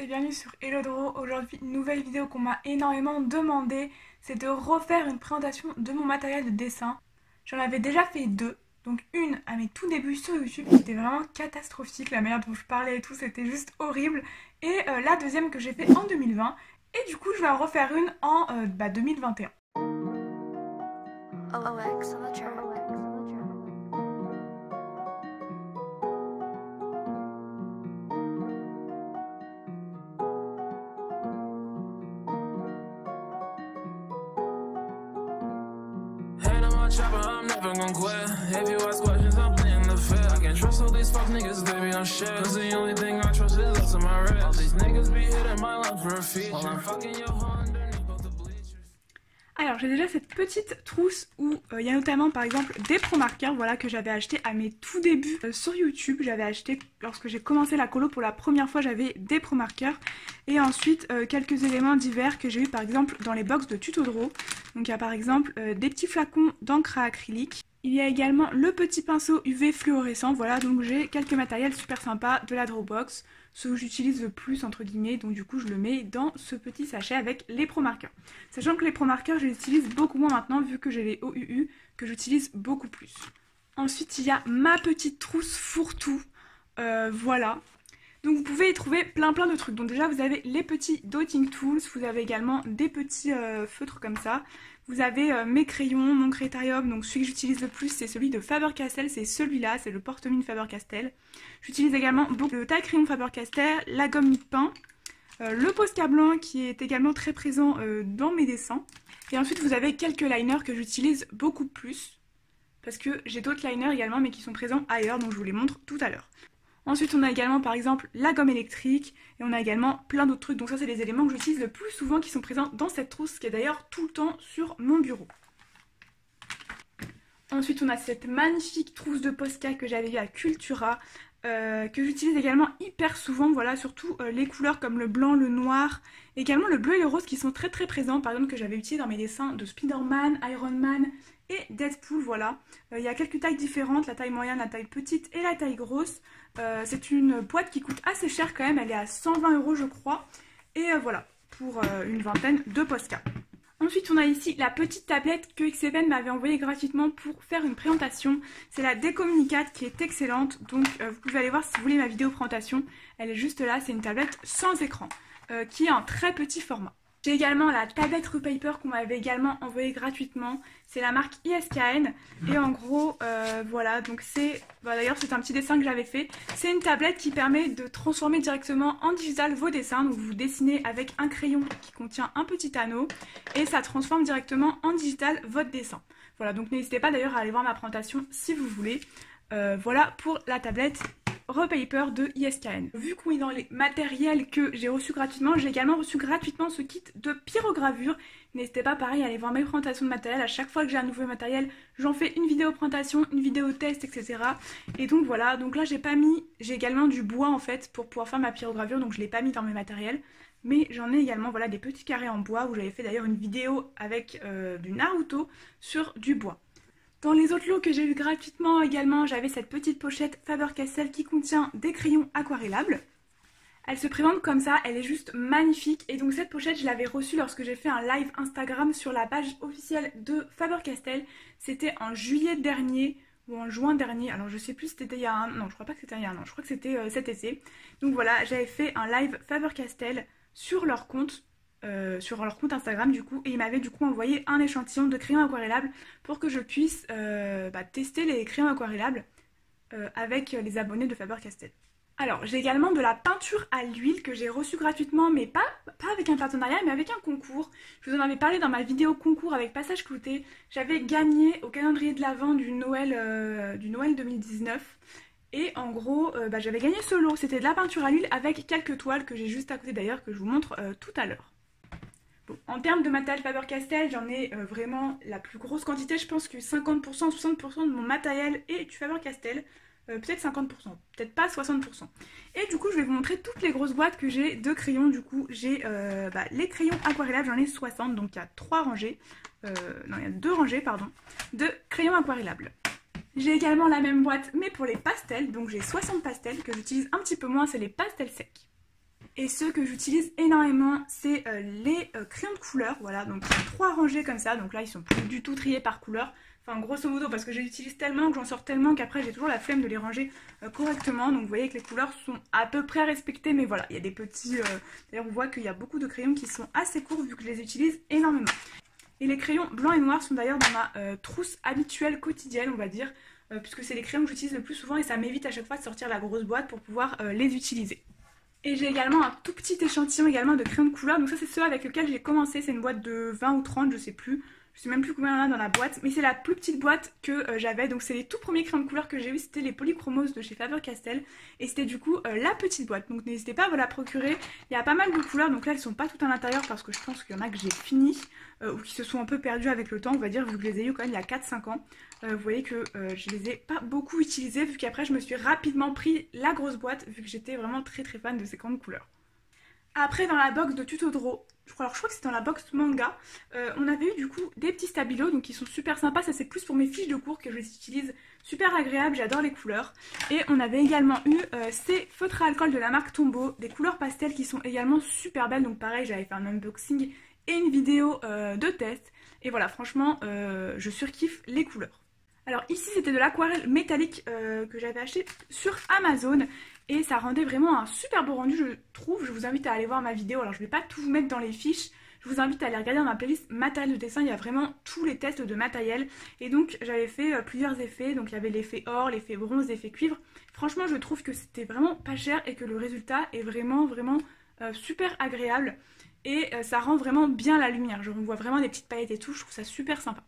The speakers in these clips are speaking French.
bienvenue sur Hello Doro. Aujourd'hui, une nouvelle vidéo qu'on m'a énormément demandé, c'est de refaire une présentation de mon matériel de dessin. J'en avais déjà fait deux, donc une à mes tout débuts sur YouTube qui était vraiment catastrophique, la manière dont je parlais et tout, c'était juste horrible. Et la deuxième que j'ai fait en 2020, et du coup je vais en refaire une en 2021. OX on the track. Hand on my chopper, I'm never gon' quit. If you ask questions, I'm playing the fifth. I can't trust all these fuck niggas, they be on shit. Cause the only thing I trust is up to my wrist. All these niggas be hitting my line for a feature. While I'm fucking your hoe underneath both the bleachers. Alors j'ai déjà cette petite trousse où il y a notamment par exemple des pro marqueurs, voilà, que j'avais acheté à mes tout débuts sur YouTube. J'avais acheté lorsque j'ai commencé la colo pour la première fois, j'avais des pro marqueurs. Et ensuite quelques éléments divers que j'ai eu par exemple dans les box de Tuto Doro. Donc il y a par exemple des petits flacons d'encre à acrylique. Il y a également le petit pinceau UV fluorescent, voilà, donc j'ai quelques matériels super sympas de la Dropbox, ce que j'utilise le plus entre guillemets, donc du coup je le mets dans ce petit sachet avec les pro marqueurs. Sachant que les pro marqueurs je les utilise beaucoup moins maintenant vu que j'ai les OUU que j'utilise beaucoup plus. Ensuite il y a ma petite trousse fourre-tout, voilà. Donc vous pouvez y trouver plein de trucs. Donc déjà vous avez les petits dotting tools, vous avez également des petits feutres comme ça. Vous avez mes crayons, mon Critérium, donc celui que j'utilise le plus c'est celui de Faber-Castell, c'est celui-là, c'est le porte-mine Faber-Castell. J'utilise également beaucoup le taille-crayon Faber-Castell, la gomme mi-pain, le Posca blanc qui est également très présent dans mes dessins. Et ensuite vous avez quelques liners que j'utilise beaucoup plus, parce que j'ai d'autres liners également mais qui sont présents ailleurs, donc je vous les montre tout à l'heure. Ensuite on a également par exemple la gomme électrique et on a également plein d'autres trucs. Donc ça c'est les éléments que j'utilise le plus souvent qui sont présents dans cette trousse qui est d'ailleurs tout le temps sur mon bureau. Ensuite on a cette magnifique trousse de Posca que j'avais eu à Cultura, que j'utilise également hyper souvent, voilà, surtout les couleurs comme le blanc, le noir, également le bleu et le rose qui sont très présents, par exemple que j'avais utilisé dans mes dessins de Spider-Man, Iron Man et Deadpool, voilà. Il y a quelques tailles différentes, la taille moyenne, la taille petite et la taille grosse. C'est une boîte qui coûte assez cher quand même, elle est à 120 € je crois. Et voilà, pour une vingtaine de Posca. Ensuite on a ici la petite tablette que X7 m'avait envoyée gratuitement pour faire une présentation. C'est la Decommunicate qui est excellente, donc vous pouvez aller voir si vous voulez ma vidéo présentation. Elle est juste là, c'est une tablette sans écran, qui est en très petit format. J'ai également la tablette Repaper qu'on m'avait également envoyée gratuitement. C'est la marque ISKN. Et en gros, voilà, donc c'est... d'ailleurs c'est un petit dessin que j'avais fait. C'est une tablette qui permet de transformer directement en digital vos dessins. Donc vous dessinez avec un crayon qui contient un petit anneau. Et ça transforme directement en digital votre dessin. Voilà, donc n'hésitez pas d'ailleurs à aller voir ma présentation si vous voulez. Voilà pour la tablette Repaper de ISKN. Vu qu'on est dans les matériels que j'ai reçus gratuitement, j'ai également reçu gratuitement ce kit de pyrogravure. N'hésitez pas pareil à aller voir mes présentations de matériel. À chaque fois que j'ai un nouveau matériel, j'en fais une vidéo présentation, une vidéo test, etc. Et donc voilà, donc là j'ai également du bois en fait pour pouvoir faire ma pyrogravure, donc je l'ai pas mis dans mes matériels. Mais j'en ai également, voilà, des petits carrés en bois où j'avais fait d'ailleurs une vidéo avec du Naruto sur du bois. Dans les autres lots que j'ai eu gratuitement également, j'avais cette petite pochette Faber-Castell qui contient des crayons aquarellables. Elle se présente comme ça, elle est juste magnifique. Et donc cette pochette, je l'avais reçue lorsque j'ai fait un live Instagram sur la page officielle de Faber-Castell. C'était en juillet dernier ou en juin dernier. Alors je sais plus si c'était il y a un... Non, je crois pas que c'était il y a un an, je crois que c'était cet été. Donc voilà, j'avais fait un live Faber-Castell sur leur compte Instagram du coup, et ils m'avaient du coup envoyé un échantillon de crayons aquarellables pour que je puisse tester les crayons aquarellables avec les abonnés de Faber-Castell. Alors j'ai également de la peinture à l'huile que j'ai reçue gratuitement, mais pas avec un partenariat mais avec un concours. Je vous en avais parlé dans ma vidéo concours avec Passage Clouté. J'avais gagné au calendrier de l'Avent du Noël 2019. Et en gros, j'avais gagné ce lot, c'était de la peinture à l'huile avec quelques toiles que j'ai juste à côté d'ailleurs, que je vous montre tout à l'heure. Bon, en termes de matériel Faber-Castell, j'en ai vraiment la plus grosse quantité, je pense que 50%, 60% de mon matériel est du Faber-Castell, peut-être 50%, peut-être pas 60%. Et du coup, je vais vous montrer toutes les grosses boîtes que j'ai de crayons. Du coup, j'ai les crayons aquarellables, j'en ai 60, donc il y a 3 rangées, non, il y a 2 rangées, pardon, de crayons aquarellables. J'ai également la même boîte, mais pour les pastels, donc j'ai 60 pastels que j'utilise un petit peu moins, c'est les pastels secs. Et ceux que j'utilise énormément, c'est les crayons de couleur. Voilà, donc 3 rangées comme ça. Donc là, ils sont plus du tout triés par couleur. Enfin, grosso modo, parce que je les utilise tellement, que j'en sors tellement, qu'après j'ai toujours la flemme de les ranger correctement. Donc vous voyez que les couleurs sont à peu près respectées, mais voilà, il y a des petits... D'ailleurs, on voit qu'il y a beaucoup de crayons qui sont assez courts, vu que je les utilise énormément. Et les crayons blancs et noirs sont d'ailleurs dans ma trousse habituelle quotidienne, on va dire, puisque c'est les crayons que j'utilise le plus souvent et ça m'évite à chaque fois de sortir la grosse boîte pour pouvoir les utiliser. Et j'ai également un tout petit échantillon également de crayons de couleur, donc ça c'est ceux avec lesquels j'ai commencé, c'est une boîte de 20 ou 30, je sais plus. Je sais même plus combien il y en a dans la boîte, mais c'est la plus petite boîte que j'avais. Donc c'est les tout premiers crayons de couleur que j'ai eu, c'était les Polychromos de chez Faber-Castell. Et c'était du coup la petite boîte. Donc n'hésitez pas à vous la procurer. Il y a pas mal de couleurs, donc là elles sont pas toutes à l'intérieur parce que je pense qu'il y en a que j'ai fini. Ou qui se sont un peu perdues avec le temps, on va dire, vu que je les ai eu quand même il y a 4-5 ans. Vous voyez que je les ai pas beaucoup utilisés, vu qu'après je me suis rapidement pris la grosse boîte, vu que j'étais vraiment très fan de ces crayons de couleur. Après, dans la box de Tuto Draw, je crois que c'est dans la box manga, on avait eu du coup des petits stabilos, donc ils sont super sympas. Ça c'est plus pour mes fiches de cours que je les utilise, super agréable, j'adore les couleurs. Et on avait également eu ces feutres à alcool de la marque Tombow, des couleurs pastel qui sont également super belles. Donc pareil, j'avais fait un unboxing et une vidéo de test. Et voilà, franchement, je surkiffe les couleurs. Alors ici c'était de l'aquarelle métallique que j'avais acheté sur Amazon et ça rendait vraiment un super beau rendu, je trouve. Je vous invite à aller voir ma vidéo. Alors je ne vais pas tout vous mettre dans les fiches, je vous invite à aller regarder dans ma playlist matériel de dessin. Il y a vraiment tous les tests de matériel et donc j'avais fait plusieurs effets. Donc il y avait l'effet or, l'effet bronze, l'effet cuivre. Franchement je trouve que c'était vraiment pas cher et que le résultat est vraiment super agréable. Et ça rend vraiment bien la lumière. On voit vraiment des petites paillettes et tout, je trouve ça super sympa.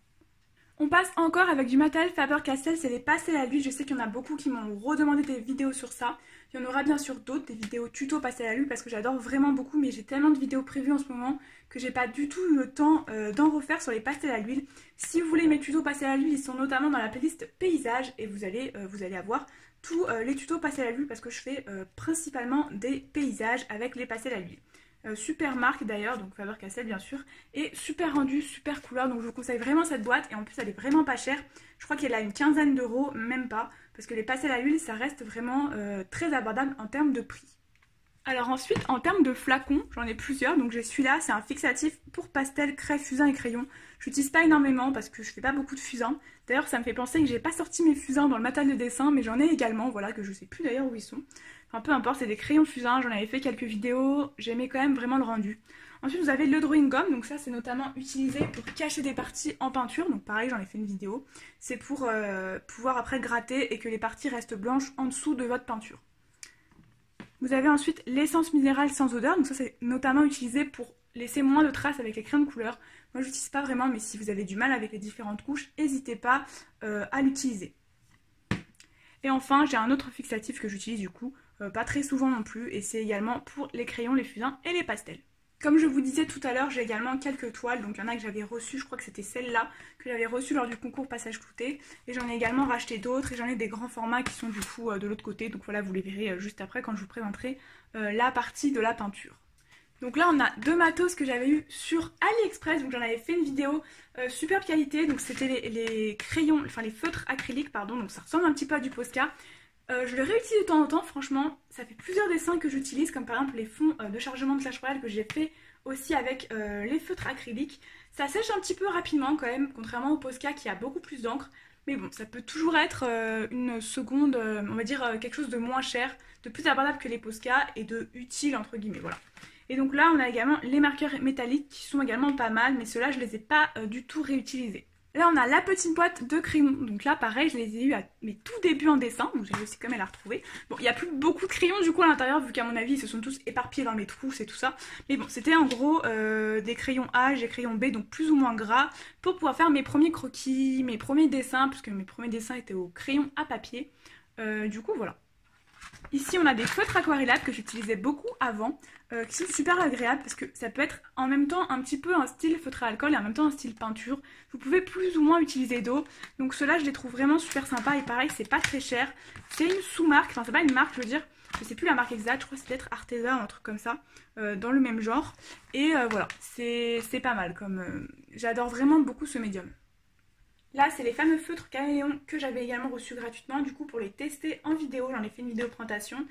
On passe encore avec du matériel Faber-Castell, c'est les pastels à l'huile. Je sais qu'il y en a beaucoup qui m'ont redemandé des vidéos sur ça. Il y en aura bien sûr d'autres, des vidéos tuto pastels à l'huile parce que j'adore vraiment beaucoup, mais j'ai tellement de vidéos prévues en ce moment que j'ai pas du tout eu le temps d'en refaire sur les pastels à l'huile. Si vous voulez mes tutos pastels à l'huile, ils sont notamment dans la playlist paysage et vous allez avoir tous les tutos pastels à l'huile parce que je fais principalement des paysages avec les pastels à l'huile. Super marque d'ailleurs, donc Faber-Castell bien sûr, et super rendu, super couleur, donc je vous conseille vraiment cette boîte et en plus elle est vraiment pas chère. Je crois qu'elle a une quinzaine d'euros, même pas, parce que les pastels à l'huile ça reste vraiment très abordable en termes de prix. Alors ensuite en termes de flacons, j'en ai plusieurs, donc j'ai celui-là, c'est un fixatif pour pastel, craie, fusain et crayon. Je l'utilise pas énormément parce que je fais pas beaucoup de fusains. D'ailleurs ça me fait penser que j'ai pas sorti mes fusains dans le matériel de dessin, mais j'en ai également, voilà, que je sais plus d'ailleurs où ils sont. Enfin peu importe, c'est des crayons fusains, j'en avais fait quelques vidéos, j'aimais quand même vraiment le rendu. Ensuite vous avez le drawing gum, donc ça c'est notamment utilisé pour cacher des parties en peinture, donc pareil j'en ai fait une vidéo. C'est pour pouvoir après gratter et que les parties restent blanches en dessous de votre peinture. Vous avez ensuite l'essence minérale sans odeur, donc ça c'est notamment utilisé pour laisser moins de traces avec les crayons de couleur. Moi je l'utilise pas vraiment, mais si vous avez du mal avec les différentes couches, n'hésitez pas à l'utiliser. Et enfin j'ai un autre fixatif que j'utilise du coup, pas très souvent non plus, et c'est également pour les crayons, les fusains et les pastels. Comme je vous disais tout à l'heure, j'ai également quelques toiles, donc il y en a que j'avais reçues, je crois que c'était celle-là, que j'avais reçue lors du concours Passage Clouté, et j'en ai également racheté d'autres, et j'en ai des grands formats qui sont du coup de l'autre côté, donc voilà, vous les verrez juste après quand je vous présenterai la partie de la peinture. Donc là on a deux matos que j'avais eu sur AliExpress, donc j'en avais fait une vidéo superbe qualité, donc c'était les crayons, enfin les feutres acryliques pardon, donc ça ressemble un petit peu à du Posca. Je le réutilise de temps en temps, franchement, ça fait plusieurs dessins que j'utilise, comme par exemple les fonds de chargement de Clash Royale que j'ai fait aussi avec les feutres acryliques. Ça sèche un petit peu rapidement quand même, contrairement au Posca qui a beaucoup plus d'encre. Mais bon, ça peut toujours être une seconde, on va dire quelque chose de moins cher, de plus abordable que les Posca et de utile entre guillemets, voilà. Et donc là, on a également les marqueurs métalliques qui sont également pas mal, mais ceux-là, je les ai pas du tout réutilisés. Là on a la petite boîte de crayons, donc là pareil je les ai eu à mes tout débuts en dessin, donc j'ai réussi quand même à la retrouver. Bon il n'y a plus beaucoup de crayons du coup à l'intérieur vu qu'à mon avis ils se sont tous éparpillés dans mes trousses et tout ça. Mais bon c'était en gros des crayons A, des crayons B, donc plus ou moins gras, pour pouvoir faire mes premiers croquis, mes premiers dessins, puisque mes premiers dessins étaient au crayon à papier. Du coup voilà. Ici on a des feutres aquarellables que j'utilisais beaucoup avant, qui sont super agréables parce que ça peut être en même temps un petit peu un style feutre à alcool et en même temps un style peinture. Vous pouvez plus ou moins utiliser d'eau, donc ceux-là je les trouve vraiment super sympas et pareil c'est pas très cher. C'est une sous-marque, enfin c'est pas une marque je veux dire, je sais plus la marque exacte, je crois que c'est peut-être Arteza ou un truc comme ça, dans le même genre. Et voilà, c'est pas mal, comme j'adore vraiment beaucoup ce médium. Là, c'est les fameux feutres caméléons que j'avais également reçus gratuitement, du coup pour les tester en vidéo, j'en ai fait une vidéo présentation.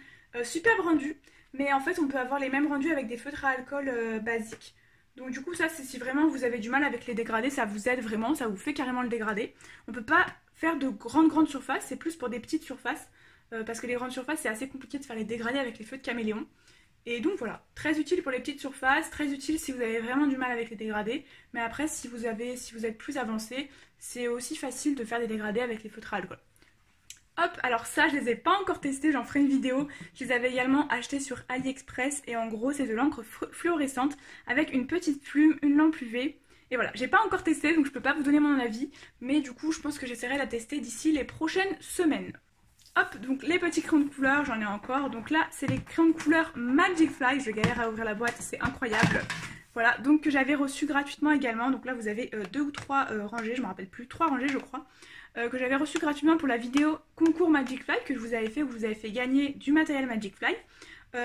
Superbe rendu, Mais en fait, on peut avoir les mêmes rendus avec des feutres à alcool basiques. Donc du coup, ça, c'est si vraiment vous avez du mal avec les dégradés, ça vous aide vraiment, ça vous fait carrément le dégradé. On peut pas faire de grandes surfaces, c'est plus pour des petites surfaces. Parce que les grandes surfaces, c'est assez compliqué de faire les dégradés avec les feutres caméléon. Et donc voilà, très utile pour les petites surfaces, très utile si vous avez vraiment du mal avec les dégradés. Mais après, si vous êtes plus avancé, c'est aussi facile de faire des dégradés avec les feutres à alcool. Hop, alors ça, je les ai pas encore testés, j'en ferai une vidéo. Je les avais également achetés sur AliExpress et en gros, c'est de l'encre fluorescente avec une petite plume, une lampe UV. Et voilà, j'ai pas encore testé, donc je peux pas vous donner mon avis. Mais du coup, je pense que j'essaierai de la tester d'ici les prochaines semaines. Hop, donc les petits crayons de couleur, j'en ai encore. Donc là, c'est les crayons de couleur Magic Fly. Je galère à ouvrir la boîte, c'est incroyable. Voilà, donc que j'avais reçu gratuitement également. Donc là, vous avez 2 ou 3 rangées, je me rappelle plus, 3 rangées je crois. Que j'avais reçu gratuitement pour la vidéo concours Magic Fly que je vous avais fait, où je vous avais fait gagner du matériel Magic Fly.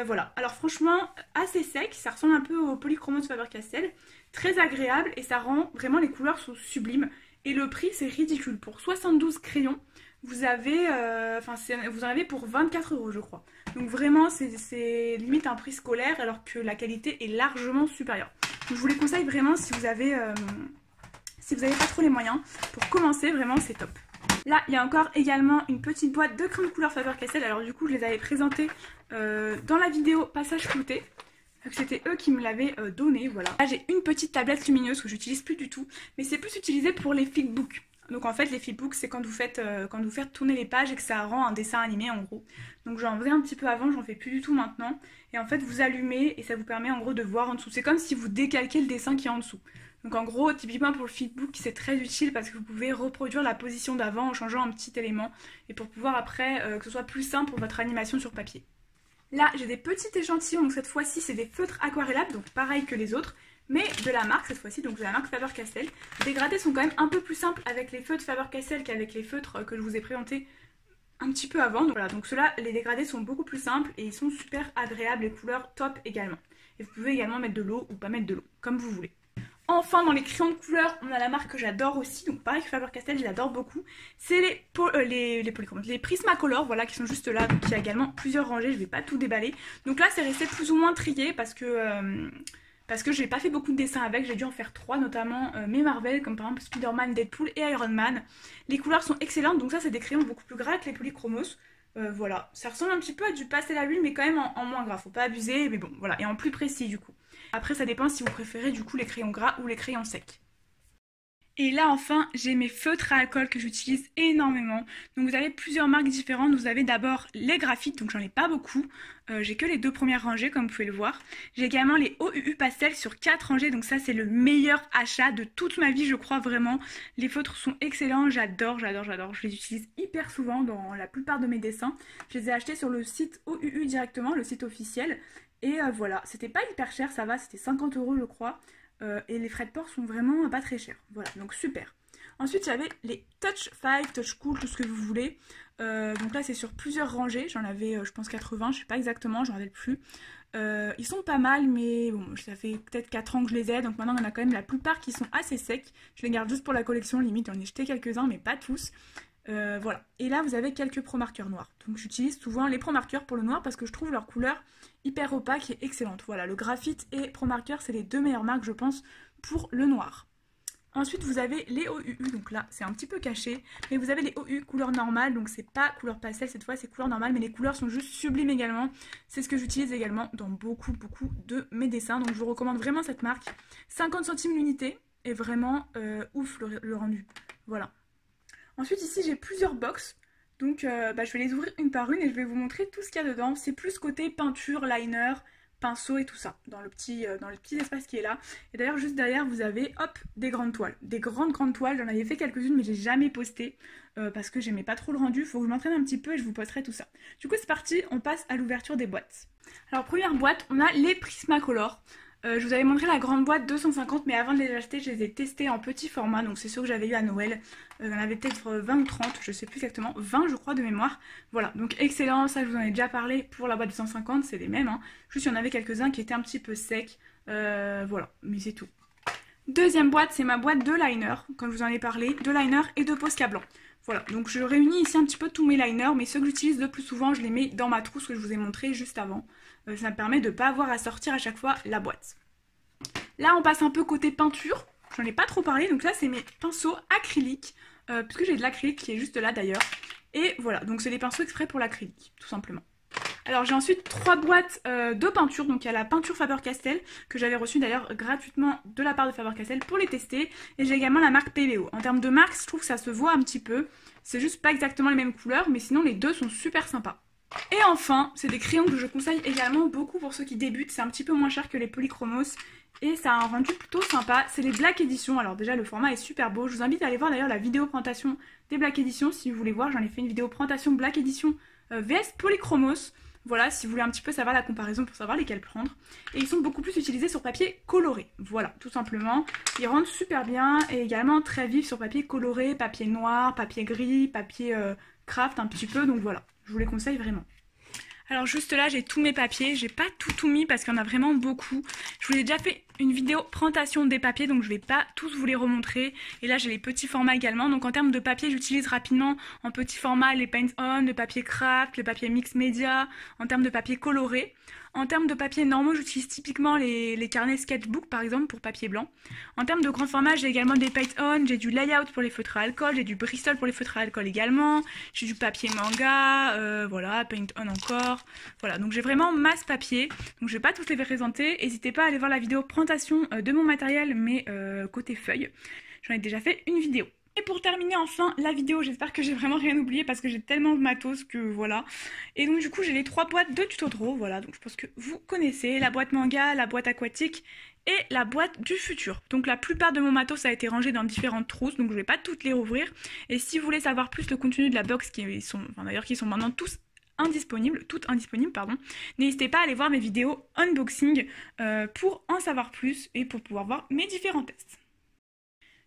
Voilà, alors franchement, assez sec, ça ressemble un peu au Polychromos Faber-Castell. Très agréable et ça rend, vraiment les couleurs sont sublimes. Et le prix, c'est ridicule. Pour 72 crayons, vous en avez pour 24 € je crois. Donc vraiment c'est limite un prix scolaire alors que la qualité est largement supérieure. Donc je vous les conseille vraiment si vous avez pas trop les moyens. Pour commencer vraiment c'est top. Là il y a encore également une petite boîte de crayons de couleur Faber-Castell. Alors du coup je les avais présentés dans la vidéo passage clouté. C'était eux qui me l'avaient donné, voilà. Là j'ai une petite tablette lumineuse que j'utilise plus du tout. Mais c'est plus utilisé pour les flipbooks. Donc en fait les flipbooks c'est quand vous faites tourner les pages et que ça rend un dessin animé en gros. Donc j'en faisais un petit peu avant, j'en fais plus du tout maintenant. Et en fait vous allumez et ça vous permet en gros de voir en dessous. C'est comme si vous décalquez le dessin qui est en dessous. Donc en gros typiquement pour le flipbook c'est très utile parce que vous pouvez reproduire la position d'avant en changeant un petit élément. Et pour pouvoir après que ce soit plus simple pour votre animation sur papier. Là j'ai des petits échantillons, donc cette fois-ci c'est des feutres aquarellables, donc pareil que les autres. Mais de la marque cette fois-ci, donc de la marque Faber-Castell. Les dégradés sont quand même un peu plus simples avec les feutres Faber-Castell qu'avec les feutres que je vous ai présentés un petit peu avant. Donc voilà, donc ceux-là, les dégradés sont beaucoup plus simples et ils sont super agréables, les couleurs top également. Et vous pouvez également mettre de l'eau ou pas mettre de l'eau, comme vous voulez. Enfin, dans les crayons de couleur, on a la marque que j'adore aussi, donc pareil que Faber-Castell, je l'adore beaucoup. C'est les Prismacolor, voilà, qui sont juste là, donc il y a également plusieurs rangées, je vais pas tout déballer. Donc là, c'est resté plus ou moins trié parce que j'ai pas fait beaucoup de dessins avec, j'ai dû en faire 3, notamment mes Marvel, comme par exemple Spider-Man, Deadpool et Iron Man. Les couleurs sont excellentes, donc ça c'est des crayons beaucoup plus gras que les Polychromos. Voilà, ça ressemble un petit peu à du pastel à l'huile, mais quand même en moins gras, faut pas abuser, mais bon, voilà, et en plus précis du coup. Après ça dépend si vous préférez du coup les crayons gras ou les crayons secs. Et là enfin j'ai mes feutres à alcool que j'utilise énormément. Donc vous avez plusieurs marques différentes. Vous avez d'abord les graphites, donc j'en ai pas beaucoup. J'ai que les 2 premières rangées comme vous pouvez le voir. J'ai également les OUU pastel sur 4 rangées. Donc ça c'est le meilleur achat de toute ma vie je crois vraiment. Les feutres sont excellents, j'adore. Je les utilise hyper souvent dans la plupart de mes dessins. Je les ai achetés sur le site OUU directement, le site officiel. Et voilà, c'était pas hyper cher, ça va, c'était 50 € je crois. Et les frais de port sont vraiment pas très chers. Voilà, donc super. Ensuite, j'avais les Touch 5, Touch Cool, tout ce que vous voulez. Donc là, c'est sur plusieurs rangées. J'en avais, je pense, 80, je sais pas exactement, je m'en rappelle plus. Ils sont pas mal, mais bon, ça fait peut-être 4 ans que je les ai. Donc maintenant, on en a quand même la plupart qui sont assez secs. Je les garde juste pour la collection, limite, j'en ai jeté quelques-uns, mais pas tous. Voilà. Et là, vous avez quelques pro marqueurs noirs. Donc j'utilise souvent les pro marqueurs pour le noir parce que je trouve leur couleur hyper opaque et excellente. Voilà, le graphite et pro marqueur, c'est les 2 meilleures marques, je pense, pour le noir. Ensuite, vous avez les OUU, donc là, c'est un petit peu caché, mais vous avez les OU couleur normale, donc c'est pas couleur pastel cette fois, c'est couleur normale, mais les couleurs sont juste sublimes également. C'est ce que j'utilise également dans beaucoup de mes dessins, donc je vous recommande vraiment cette marque. 50 centimes l'unité, et vraiment ouf le rendu. Voilà. Ensuite, ici, j'ai plusieurs box. Donc je vais les ouvrir une par une et je vais vous montrer tout ce qu'il y a dedans. C'est plus côté peinture, liner, pinceau et tout ça, dans le petit espace qui est là. Et d'ailleurs juste derrière vous avez hop des grandes toiles. Des grandes toiles, j'en avais fait quelques-unes mais j'ai jamais posté parce que j'aimais pas trop le rendu. Faut que je m'entraîne un petit peu et je vous posterai tout ça. Du coup c'est parti, on passe à l'ouverture des boîtes. Alors première boîte, on a les Prismacolor. Je vous avais montré la grande boîte 250, mais avant de les acheter, je les ai testés en petit format, donc c'est ceux que j'avais eu à Noël. Il y en avait peut-être 20 ou 30, je sais plus exactement, 20 je crois de mémoire. Voilà, donc excellent, ça je vous en ai déjà parlé pour la boîte 250, c'est les mêmes, hein. Juste il y en avait quelques-uns qui étaient un petit peu secs, voilà, mais c'est tout. Deuxième boîte, c'est ma boîte de liner, comme je vous en ai parlé, de liner et de Posca blanc. Voilà, donc je réunis ici un petit peu tous mes liners, mais ceux que j'utilise le plus souvent, je les mets dans ma trousse que je vous ai montré juste avant. Ça me permet de ne pas avoir à sortir à chaque fois la boîte. Là, on passe un peu côté peinture. J'en ai pas trop parlé, donc là, c'est mes pinceaux acryliques, puisque j'ai de l'acrylique qui est juste là d'ailleurs. Et voilà, donc c'est des pinceaux exprès pour l'acrylique, tout simplement. Alors j'ai ensuite 3 boîtes de peinture, donc il y a la peinture Faber-Castell, que j'avais reçue d'ailleurs gratuitement de la part de Faber-Castell pour les tester, et j'ai également la marque PBO. En termes de marque, je trouve que ça se voit un petit peu, c'est juste pas exactement les mêmes couleurs, mais sinon les deux sont super sympas. Et enfin, c'est des crayons que je conseille également beaucoup pour ceux qui débutent, c'est un petit peu moins cher que les Polychromos, et ça a un rendu plutôt sympa, c'est les Black Edition. Alors déjà le format est super beau, je vous invite à aller voir d'ailleurs la vidéo présentation des Black Edition si vous voulez voir, j'en ai fait une vidéo présentation Black Edition VS Polychromos. Voilà, si vous voulez un petit peu savoir la comparaison pour savoir lesquels prendre. Et ils sont beaucoup plus utilisés sur papier coloré. Voilà, tout simplement. Ils rendent super bien et également très vifs sur papier coloré, papier noir, papier gris, papier craft un petit peu. Donc voilà, je vous les conseille vraiment. Alors juste là, j'ai tous mes papiers. J'ai pas tout mis parce qu'il y en a vraiment beaucoup. Je vous ai déjà fait une vidéo présentation des papiers, donc je vais pas tous vous les remontrer. Et là, j'ai les petits formats également. Donc en termes de papier, j'utilise rapidement en petit format les Paint On, le papier craft, le papier mix media, en termes de papier coloré. En termes de papier normaux, j'utilise typiquement les carnets sketchbook par exemple pour papier blanc. En termes de grand format, j'ai également des Paint On, j'ai du layout pour les feutres à alcool, j'ai du Bristol pour les feutres à alcool également, j'ai du papier manga, voilà, Paint On encore. Voilà, donc j'ai vraiment masse papier, donc je vais pas tous les présenter. N'hésitez pas à aller voir la vidéo présentation de mon matériel, mais côté feuille, j'en ai déjà fait une vidéo. Et pour terminer enfin la vidéo, j'espère que j'ai vraiment rien oublié parce que j'ai tellement de matos que voilà. Et donc du coup j'ai les 3 boîtes de tuto draw, voilà, donc je pense que vous connaissez, la boîte manga, la boîte aquatique et la boîte du futur. Donc la plupart de mon matos a été rangé dans différentes trousses, donc je vais pas toutes les rouvrir. Et si vous voulez savoir plus le contenu de la box, qui sont maintenant tous toutes indisponibles, pardon, n'hésitez pas à aller voir mes vidéos unboxing pour en savoir plus et pour pouvoir voir mes différents tests.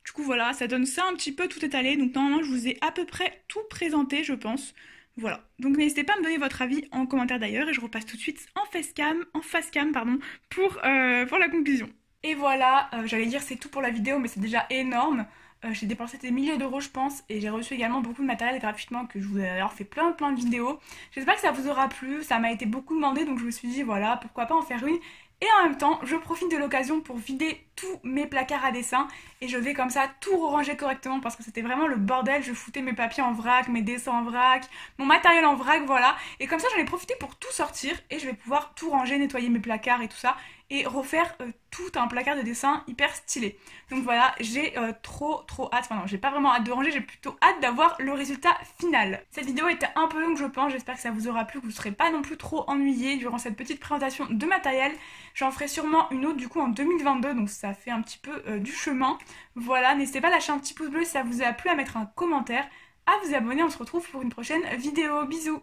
Du coup voilà, ça donne ça un petit peu tout étalé, donc normalement je vous ai à peu près tout présenté je pense. Voilà, donc n'hésitez pas à me donner votre avis en commentaire d'ailleurs et je repasse tout de suite en face cam pour la conclusion. Et voilà, j'allais dire c'est tout pour la vidéo mais c'est déjà énorme. J'ai dépensé des milliers d'euros je pense et j'ai reçu également beaucoup de matériel gratuitement que je vous ai d'ailleurs fait plein de vidéos. J'espère que ça vous aura plu, ça m'a été beaucoup demandé donc je me suis dit voilà pourquoi pas en faire une. Et en même temps, je profite de l'occasion pour vider tous mes placards à dessin et je vais comme ça tout ranger correctement parce que c'était vraiment le bordel. Je foutais mes papiers en vrac, mes dessins en vrac, mon matériel en vrac, voilà. Et comme ça, j'en ai profité pour tout sortir et je vais pouvoir tout ranger, nettoyer mes placards et tout ça et refaire tout un placard de dessin hyper stylé. Donc voilà, j'ai trop hâte, enfin non, j'ai pas vraiment hâte de ranger, j'ai plutôt hâte d'avoir le résultat final. Cette vidéo était un peu longue je pense, j'espère que ça vous aura plu, que vous ne serez pas non plus trop ennuyés durant cette petite présentation de matériel. J'en ferai sûrement une autre du coup en 2022, donc ça fait un petit peu du chemin. Voilà, n'hésitez pas à lâcher un petit pouce bleu si ça vous a plu, à mettre un commentaire, à vous abonner, on se retrouve pour une prochaine vidéo. Bisous!